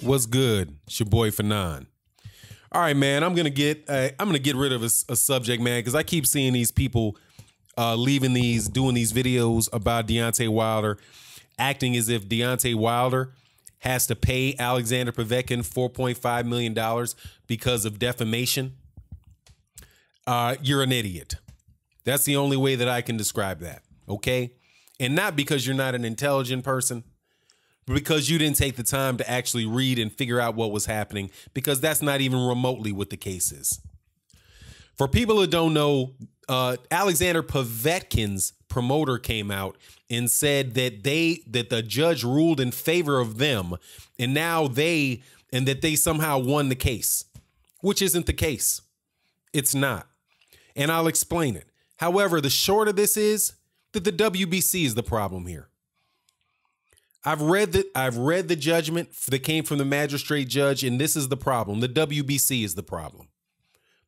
What's good? It's your boy Fanon. All right, man. I'm gonna get rid of a subject, man, because I keep seeing these people doing these videos about Deontay Wilder, acting as if Deontay Wilder has to pay Alexander Povetkin $4.5 million because of defamation. You're an idiot. That's the only way that I can describe that. Okay, and not because you're not an intelligent person, because you didn't take the time to actually read and figure out what was happening, because that's not even remotely what the case is. For people who don't know, Alexander Povetkin's promoter came out and said that the judge ruled in favor of them, and that they somehow won the case, which isn't the case. It's not. And I'll explain it. However, the short of this is that the WBC is the problem here. I've read the judgment that came from the magistrate judge, and this is the problem. The WBC is the problem.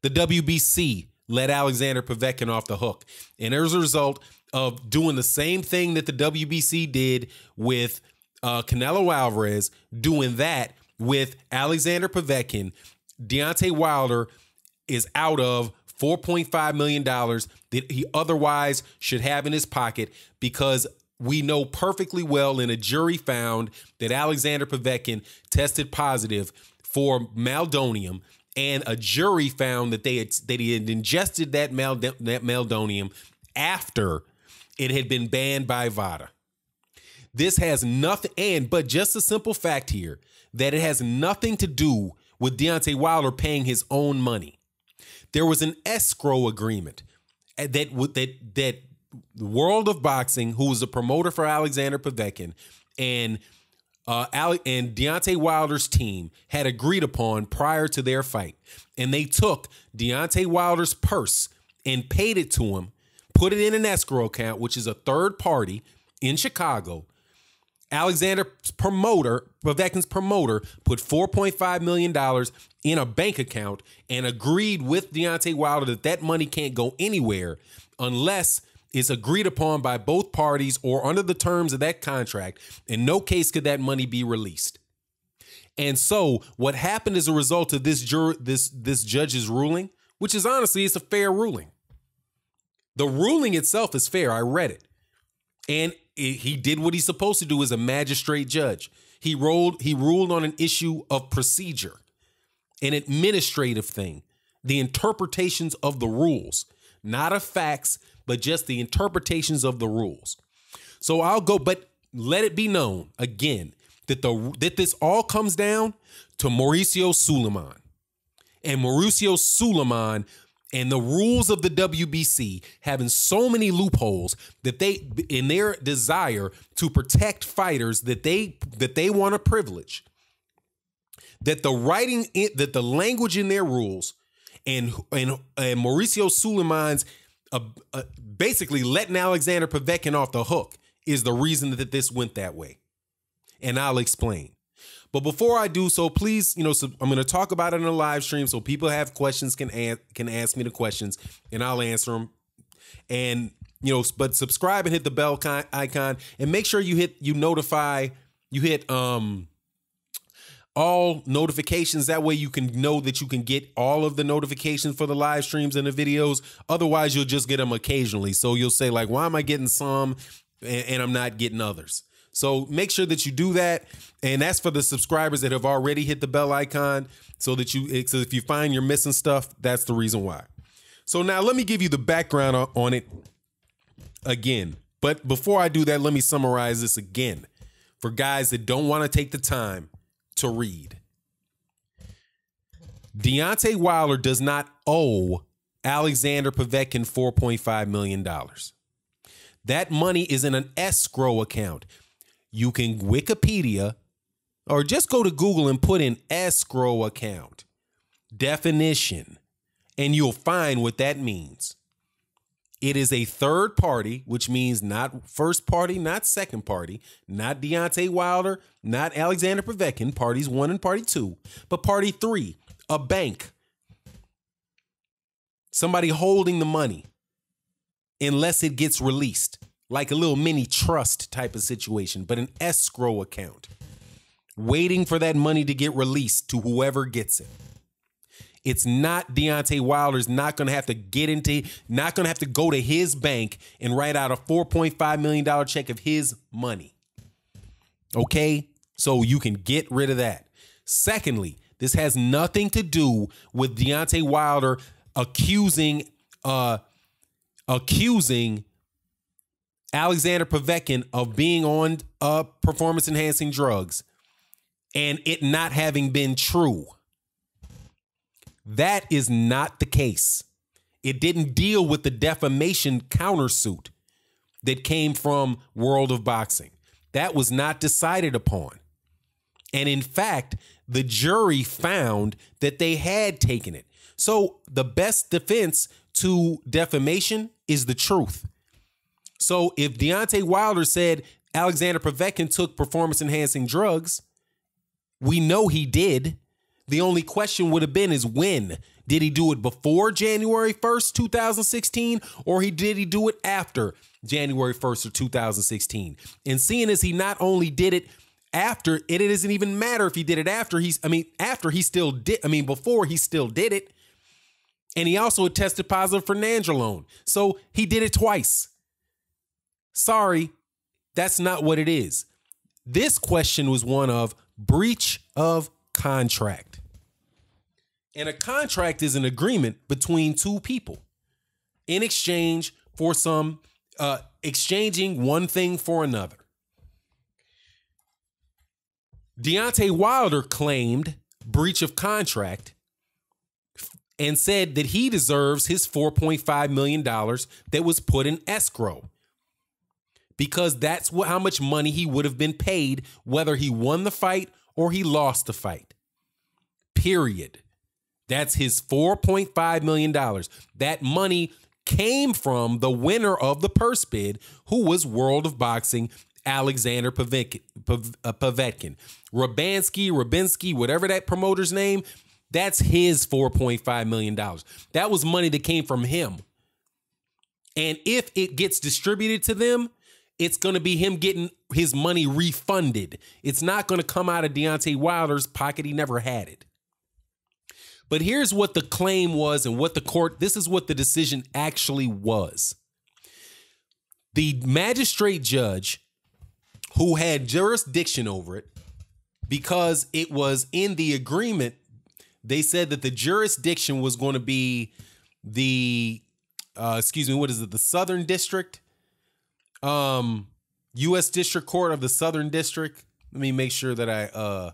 The WBC let Alexander Povetkin off the hook. And as a result of doing the same thing that the WBC did with Canelo Alvarez, doing that with Alexander Povetkin, Deontay Wilder is out of $4.5 million that he otherwise should have in his pocket, because we know perfectly well, and a jury found that Alexander Povetkin tested positive for meldonium, and a jury found that he had ingested that meldonium after it had been banned by VADA. This has nothing, but just a simple fact here, that it has nothing to do with Deontay Wilder paying his own money. There was an escrow agreement that the World of Boxing, who was the promoter for Alexander Povetkin, and Deontay Wilder's team had agreed upon prior to their fight. And they took Deontay Wilder's purse and paid it to him, put it in an escrow account, which is a third party in Chicago. Alexander's promoter, Povetkin's promoter, put $4.5 million in a bank account and agreed with Deontay Wilder that money can't go anywhere unless it's agreed upon by both parties or under the terms of that contract. In no case could that money be released. And so what happened as a result of this judge's ruling, which is honestly, it's a fair ruling. The ruling itself is fair. I read it. And he did what he's supposed to do as a magistrate judge. He ruled on an issue of procedure, an administrative thing, the interpretations of the rules, not of facts, but just the interpretations of the rules. So I'll go, but let it be known again that this all comes down to Mauricio Sulaiman. And Mauricio Sulaiman and the rules of the WBC having so many loopholes that they, in their desire to protect fighters that they want to privilege, that the language in their rules and Mauricio Sulaiman's basically letting Alexander Povetkin off the hook is the reason that this went that way. And I'll explain. But before I do so, please, I'm going to talk about it in a live stream, so people have questions can ask me the questions, and I'll answer them. And but subscribe and hit the bell icon, and make sure you hit all notifications. That way you can know that you can get all of the notifications for the live streams and the videos. Otherwise, you'll just get them occasionally. So you'll say, like, why am I getting some and I'm not getting others? So make sure that you do that. And that's for the subscribers that have already hit the bell icon, so if you find you're missing stuff, that's the reason why. So now let me give you the background on it again. But before I do that, let me summarize this again for guys that don't want to take the time to read. Deontay Wilder does not owe Alexander Povetkin $4.5 million. That money is in an escrow account. You can Wikipedia or just go to Google and put in escrow account definition, and you'll find what that means. It is a third party, which means not first party, not second party, not Deontay Wilder, not Alexander Povetkin, parties 1 and party 2, but party 3, a bank. Somebody holding the money unless it gets released, like a little mini trust type of situation, but an escrow account. waiting for that money to get released to whoever gets it. It's not Deontay Wilder's not going to have to not going to have to go to his bank and write out a $4.5 million check of his money. Okay? So you can get rid of that. Secondly, this has nothing to do with Deontay Wilder accusing Alexander Povetkin of being on performance-enhancing drugs and it not having been true. That is not the case. It didn't deal with the defamation countersuit that came from World of Boxing. That was not decided upon. And in fact, the jury found that they had taken it. So the best defense to defamation is the truth. So if Deontay Wilder said Alexander Povetkin took performance-enhancing drugs, we know he did. The only question would have been is when. Did he do it before January 1st, 2016, or did he do it after January 1st of 2016? And seeing as he not only did it after, it doesn't even matter if he did it after before he still did it. And he also tested positive for nandrolone. So he did it twice. Sorry, that's not what it is. This question was one of breach of contract. And a contract is an agreement between two people in exchange for exchanging one thing for another. Deontay Wilder claimed breach of contract and said that he deserves his $4.5 million that was put in escrow because that's how much money he would have been paid whether he won the fight or he lost the fight. Period. That's his $4.5 million. That money came from the winner of the purse bid, who was World of Boxing Alexander Povetkin. Rabinsky, whatever that promoter's name, that's his $4.5 million. That was money that came from him. And if it gets distributed to them, it's going to be him getting his money refunded. It's not going to come out of Deontay Wilder's pocket. He never had it. But here's what the claim was and what this is what the decision actually was. The magistrate judge who had jurisdiction over it, because it was in the agreement, they said that the jurisdiction was going to be the, the Southern District, U.S. District Court of the Southern District. Let me make sure that I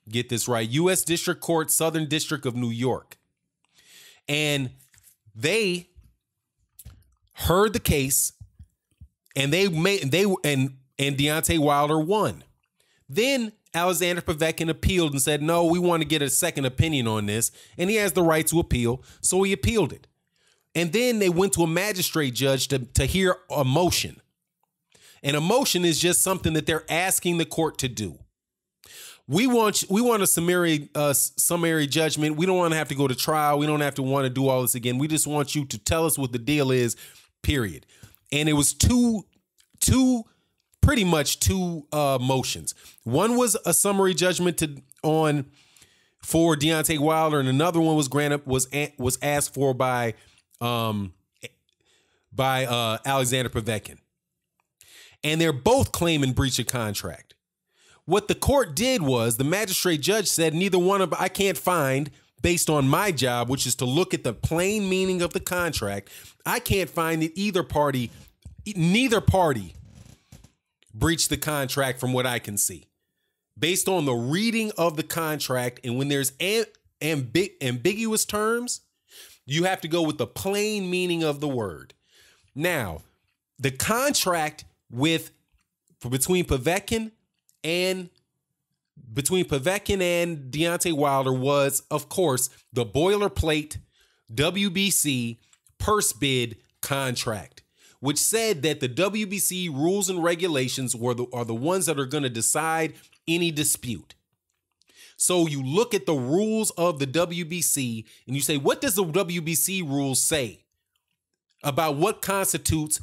get this right. U.S. District Court, Southern District of New York. And they heard the case and Deontay Wilder won. Then Alexander Povetkin appealed and said, no, we want to get a second opinion on this. And he has the right to appeal. So he appealed it. And then they went to a magistrate judge to hear a motion. And a motion is just something that they're asking the court to do. We want a summary judgment. We don't want to have to go to trial. We don't have to want to do all this again. We just want you to tell us what the deal is, period. And it was pretty much two motions. One was a summary judgment for Deontay Wilder, and another one was asked for by Alexander Povetkin. And they're both claiming breach of contract. What the court did was the magistrate judge said I can't find, based on my job, which is to look at the plain meaning of the contract, I can't find that neither party breached the contract from what I can see. Based on the reading of the contract, and when there's ambiguous terms, you have to go with the plain meaning of the word. Now, the contract between Povetkin and Deontay Wilder was, of course, the boilerplate WBC purse bid contract, which said that the WBC rules and regulations are the ones that are going to decide any dispute. So you look at the rules of the WBC and you say, what does the WBC rules say about what constitutes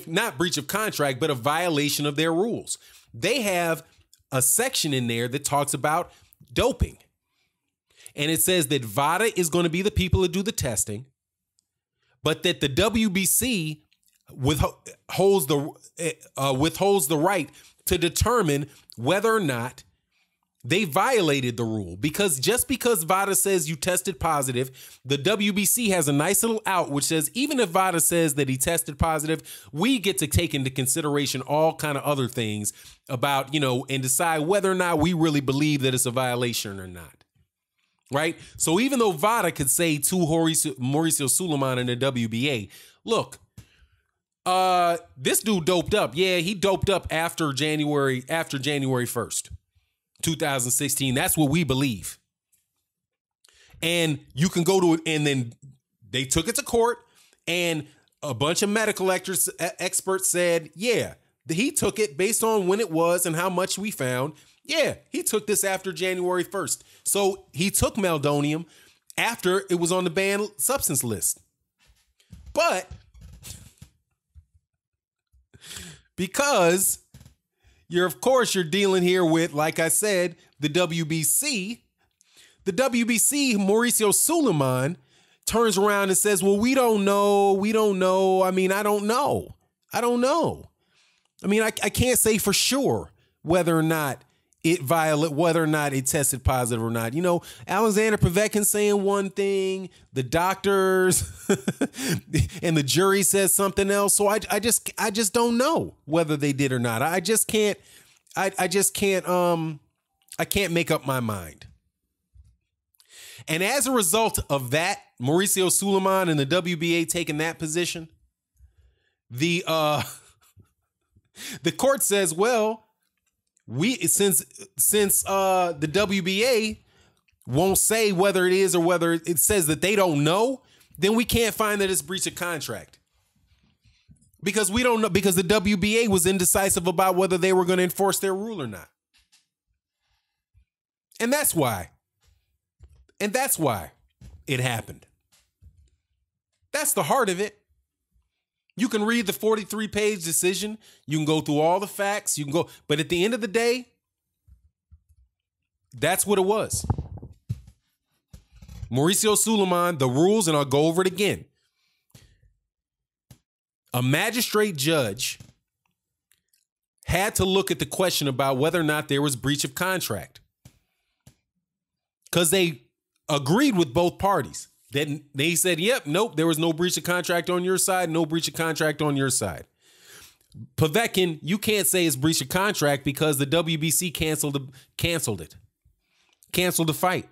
not breach of contract, but a violation of their rules? They have a section in there that talks about doping. And it says that VADA is going to be the people that do the testing, but that the WBC withholds the right to determine whether or not they violated the rule. Because just because VADA says you tested positive, the WBC has a nice little out which says even if VADA says that he tested positive, we get to take into consideration all kind of other things about, and decide whether or not we really believe that it's a violation or not. Right? So even though VADA could say to Mauricio Suleiman and the WBA, look, this dude doped up. Yeah, he doped up after January 1st, 2016. That's what we believe. And you can go to it, and then they took it to court, and a bunch of medical experts said, yeah, he took it based on when it was and how much we found. Yeah, he took this after January 1st. So he took meldonium after it was on the banned substance list. But because you're dealing here with, like I said, the WBC, Mauricio Suleiman turns around and says, well, we don't know. I mean, I don't know. I mean, I can't say for sure whether or not it tested positive or not. Alexander Povetkin saying one thing, the doctors and the jury says something else. So I just don't know whether they did or not. I can't make up my mind. And as a result of that, Mauricio Suleiman and the WBA taking that position, the court says, well, since the WBA won't say whether it is or whether it says that they don't know, then we can't find that it's breach of contract. Because we don't know, because the WBA was indecisive about whether they were going to enforce their rule or not. And that's why it happened. That's the heart of it. You can read the 43-page decision. You can go through all the facts. But at the end of the day, that's what it was. Mauricio Suleiman, the rules, and I'll go over it again. A magistrate judge had to look at the question about whether or not there was breach of contract, because they agreed with both parties. Then they said, yep, nope, there was no breach of contract on your side, no breach of contract on your side. Povetkin, you can't say it's breach of contract because the WBC canceled the fight.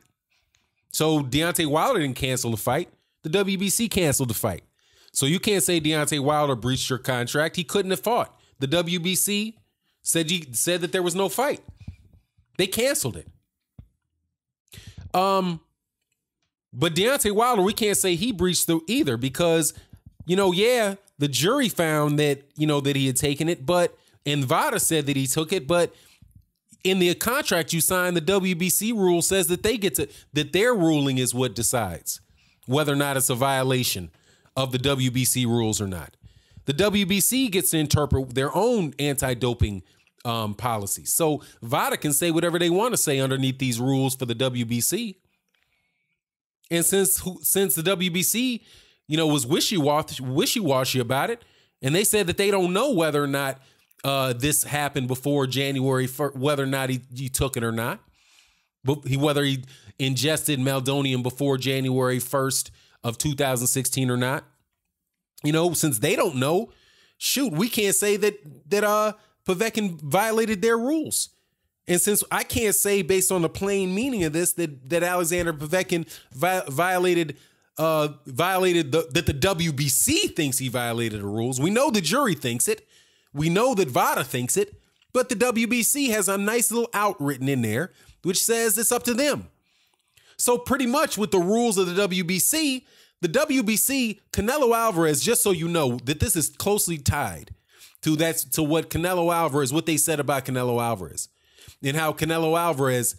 So Deontay Wilder didn't cancel the fight. The WBC canceled the fight. So you can't say Deontay Wilder breached your contract. He couldn't have fought. The WBC said that there was no fight. They canceled it. But Deontay Wilder, we can't say he breached either because, the jury found that, that he had taken it, and VADA said that he took it, but in the contract you signed, the WBC rule says that that their ruling is what decides whether or not it's a violation of the WBC rules or not. The WBC gets to interpret their own anti-doping policies. So VADA can say whatever they want to say underneath these rules for the WBC. And since the WBC, was wishy-washy about it, and they said that they don't know whether or not this happened before January 1st, whether or not he took it or not, whether he ingested meldonium before January 1st of 2016 or not. Since they don't know, shoot, we can't say that Povetkin violated their rules. And since I can't say based on the plain meaning of this that Alexander Povetkin violated that the WBC thinks he violated the rules. We know the jury thinks it. We know that VADA thinks it. But the WBC has a nice little out written in there which says it's up to them. So pretty much with the rules of the WBC, Canelo Alvarez, just so you know that this is closely tied to what Canelo Alvarez, what they said about Canelo Alvarez. And how Canelo Alvarez,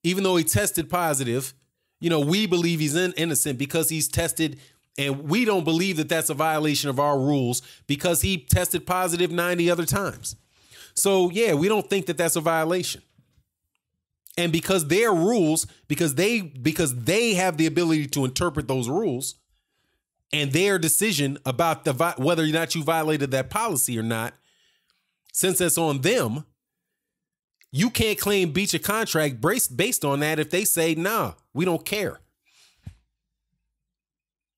even though he tested positive, we believe he's innocent because he's tested And we don't believe that that's a violation of our rules because he tested positive 90 other times. So, yeah, we don't think that that's a violation. And because their rules, because they have the ability to interpret those rules, and their decision about whether or not you violated that policy or not, since that's on them, you can't claim breach of contract based on that if they say, nah, we don't care.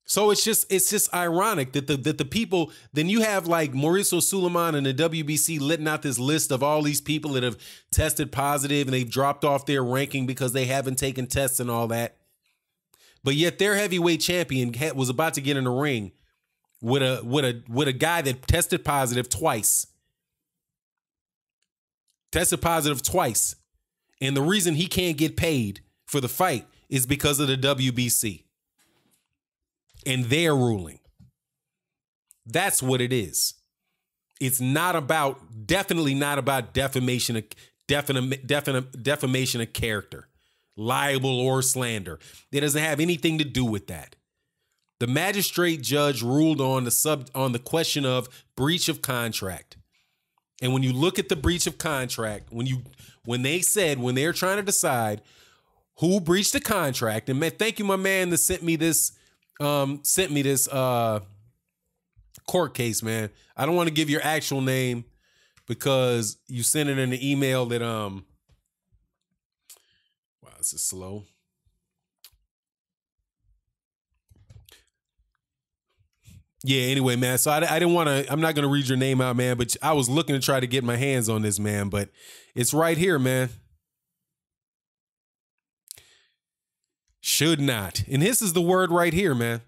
So it's just ironic that the people, then you have like Mauricio Suleiman and the WBC letting out this list of all these people that have tested positive and they've dropped off their ranking because they haven't taken tests and all that. But yet their heavyweight champion was about to get in the ring with a guy that tested positive twice. Tested positive twice. And the reason he can't get paid for the fight is because of the WBC and their ruling. That's what it is. It's definitely not about defamation of character, libel or slander. It doesn't have anything to do with that. The magistrate judge ruled on the question of breach of contract. And when you look at the breach of contract, when they're trying to decide who breached the contract, and man, thank you, my man, that sent me this court case, man. I don't want to give your actual name because you sent it in an email that wow, this is slow. Yeah, anyway, man. So I didn't want to, I'm not going to read your name out, man, but I was looking to try to get my hands on this, man, but it's right here, man. Should not. And this is the word right here, man.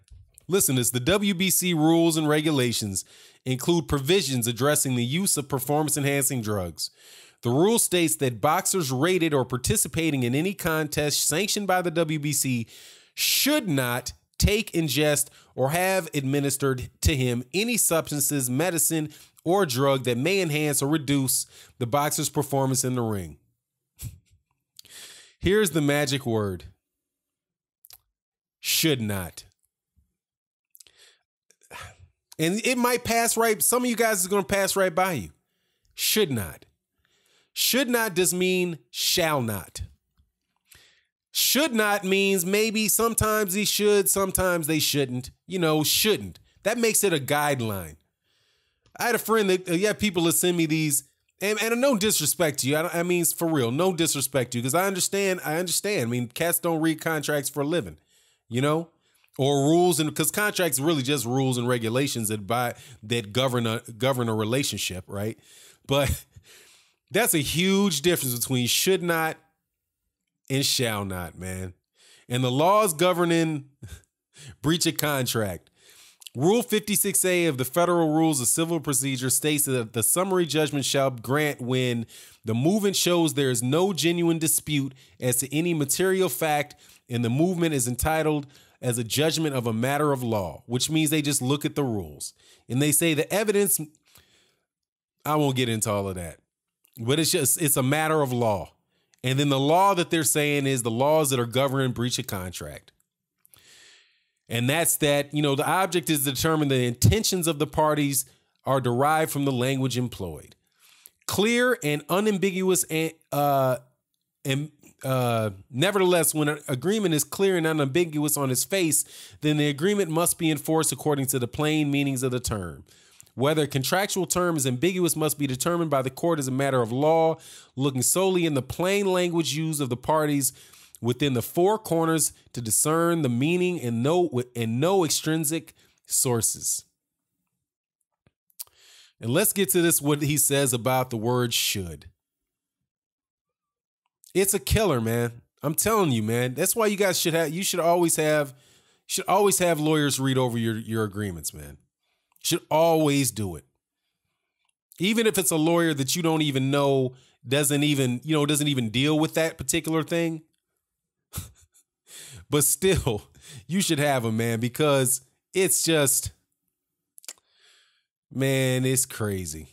Listen, it's the WBC rules and regulations include provisions addressing the use of performance-enhancing drugs. The rule states that boxers rated or participating in any contest sanctioned by the WBC should not take, ingest, or have administered to him any substances, medicine, or drug that may enhance or reduce the boxer's performance in the ring. Here's the magic word. Should not. And it might pass right. Some of you guys are going to pass right by you. Should not. Should not does mean shall not. Should not means maybe sometimes he should, sometimes they shouldn't. Shouldn't. That makes it a guideline. I had a friend that, people that send me these, and no disrespect to you. I mean, for real, no disrespect to you, because I understand. I mean, cats don't read contracts for a living. Or rules, and because contracts are really just rules and regulations that govern a relationship, right? But that's a huge difference between should not and shall not, man. And the laws governing breach of contract. Rule 56A of the Federal Rules of Civil Procedure states that the summary judgment shall grant when the movement shows there is no genuine dispute as to any material fact and the movement is entitled as a judgment of a matter of law, which means they just look at the rules. And they say the evidence, I won't get into all of that, but it's a matter of law. And then the law that they're saying is the laws that are governing breach of contract. And that's that, the object is to determine the intentions of the parties are derived from the language employed. Clear and unambiguous nevertheless, when an agreement is clear and unambiguous on its face, then the agreement must be enforced according to the plain meanings of the term. Whether a contractual term is ambiguous must be determined by the court as a matter of law, looking solely in the plain language used of the parties within the four corners to discern the meaning and no extrinsic sources. And let's get to this, what he says about the word should. It's a killer, man. I'm telling you, man. That's why you guys should always have lawyers read over your agreements, man. Should always do it. Even if it's a lawyer that you don't even know, doesn't even deal with that particular thing. But still, you should have them, man, because it's just, man, it's crazy.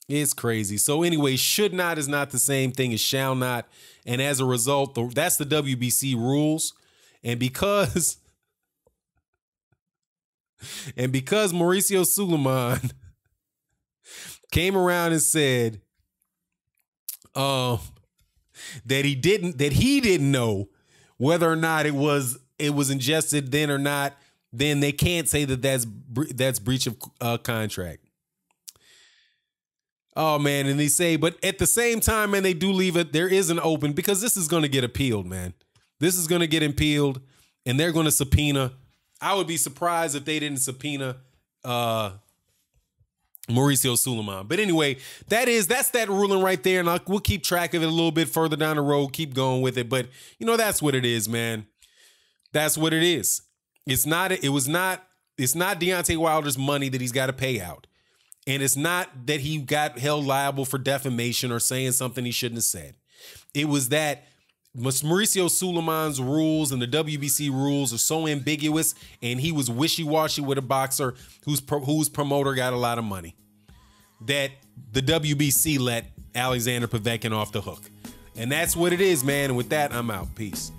It's crazy. So anyway, should not is not the same thing as shall not. And as a result, that's the WBC rules. And because And because Mauricio Suleiman came around and said that he didn't know whether or not it was ingested then or not, then they can't say that that's breach of contract. Oh man, and they say, but at the same time, man, they do leave it. There is an open because this is going to get appealed, man. This is going to get appealed, and they're going to subpoena. I would be surprised if they didn't subpoena Mauricio Suleiman. But anyway, that's that ruling right there, and we'll keep track of it a little bit further down the road. Keep going with it, but that's what it is, man. That's what it is. It's not Deontay Wilder's money that he's got to pay out. And it's not that he got held liable for defamation or saying something he shouldn't have said. It was that Mauricio Suleiman's rules and the WBC rules are so ambiguous, and he was wishy-washy with a boxer whose promoter got a lot of money, that the WBC let Alexander Povetkin off the hook. And that's what it is, man. And with that, I'm out. Peace.